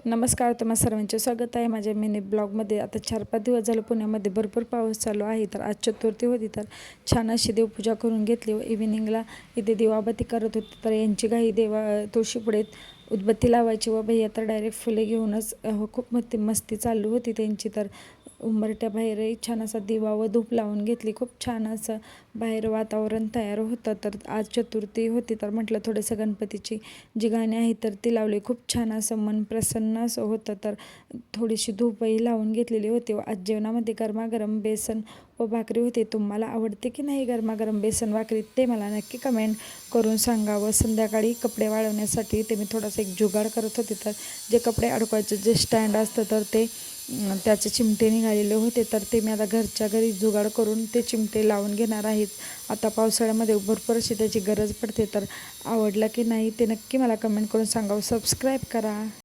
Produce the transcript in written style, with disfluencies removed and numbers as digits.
नमस्कार, तुम्हा सर्वांचे स्वागत आहे माझ्या मिनी ब्लॉगमध्ये. आता 4-5 दिवस झालं पुण्यामध्ये भरपूर पाऊस चालू आहे. तर आज चतुर्थी होती, तर छान अशी देवपूजा करून घेतली व इव्हिनिंगला इथे दिवाबत्ती करत होती. तर यांची घाई तुळशीपुढे उदबत्ती लावायची व भैया तर डायरेक्ट फुले घेऊनच खूप मस्ती चालू होती त्यांची. तर उंबरट्या बाहेरही छान असा दिवा व धूप लावून घेतली. खूप छान असं बाहेर वातावरण तयार होतं. तर आज चतुर्थी होती, तर म्हटलं थोडंसं गणपतीची जी गाणी आहेत तर ती लावली. खूप छान असं मन प्रसन्न असं होतं. तर थोडीशी धूपही लावून घेतलेली होती व आज जेवणामध्ये गरमागरम बेसन व भाकरी होती. तुम्हाला आवडते की नाही गरमागरम बेसन भाकरी ते मला नक्की कमेंट करून सांगा. व संध्याकाळी कपडे वाळवण्यासाठी ते मी थोडासा एक जुगाड करत होते. तर जे कपडे अडकवायचे जे स्टँड असतं तर ते त्याचे चिमटे निघालेले होते. तर ते मी आता घरच्या घरी जुगाड करून ते चिमटे लावून घेणार आहेत. आता पावसाळ्यामध्ये भरपूर अशी त्याची गरज पडते. तर आवडलं की नाही ते नक्की मला कमेंट करून सांगा. सबस्क्राईब करा.